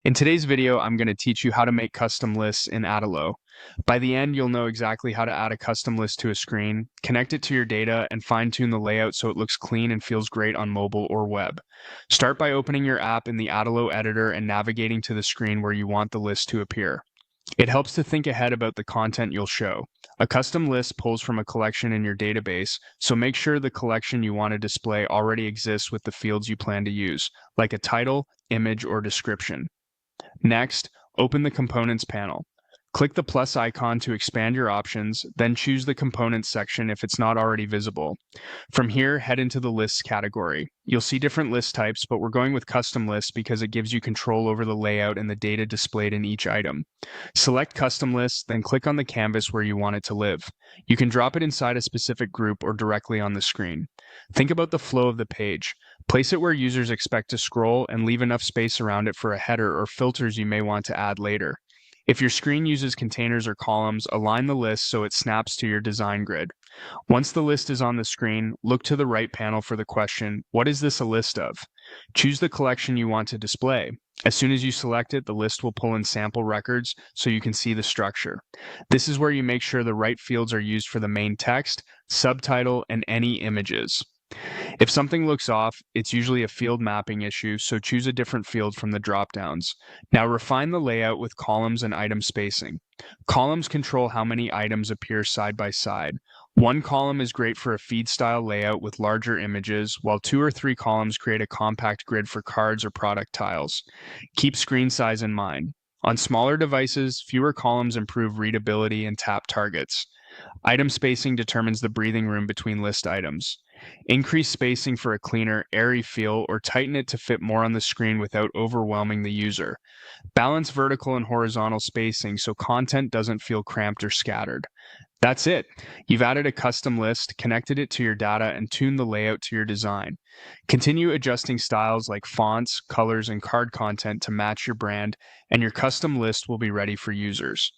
In today's video, I'm going to teach you how to make custom lists in Adalo. By the end, you'll know exactly how to add a custom list to a screen, connect it to your data, and fine-tune the layout so it looks clean and feels great on mobile or web. Start by opening your app in the Adalo editor and navigating to the screen where you want the list to appear. It helps to think ahead about the content you'll show. A custom list pulls from a collection in your database, so make sure the collection you want to display already exists with the fields you plan to use, like a title, image, or description. Next, open the Components panel. Click the plus icon to expand your options, then choose the Components section if it's not already visible. From here, head into the Lists category. You'll see different list types, but we're going with Custom Lists because it gives you control over the layout and the data displayed in each item. Select Custom Lists, then click on the canvas where you want it to live. You can drop it inside a specific group or directly on the screen. Think about the flow of the page. Place it where users expect to scroll and leave enough space around it for a header or filters you may want to add later. If your screen uses containers or columns, align the list so it snaps to your design grid. Once the list is on the screen, look to the right panel for the question, "What is this a list of?" Choose the collection you want to display. As soon as you select it, the list will pull in sample records so you can see the structure. This is where you make sure the right fields are used for the main text, subtitle, and any images. If something looks off, it's usually a field mapping issue, so choose a different field from the dropdowns. Now refine the layout with columns and item spacing. Columns control how many items appear side by side. One column is great for a feed-style layout with larger images, while 2 or 3 columns create a compact grid for cards or product tiles. Keep screen size in mind. On smaller devices, fewer columns improve readability and tap targets. Item spacing determines the breathing room between list items. Increase spacing for a cleaner, airy feel, or tighten it to fit more on the screen without overwhelming the user. Balance vertical and horizontal spacing so content doesn't feel cramped or scattered. That's it. You've added a custom list, connected it to your data, and tuned the layout to your design. Continue adjusting styles like fonts, colors, and card content to match your brand, and your custom list will be ready for users.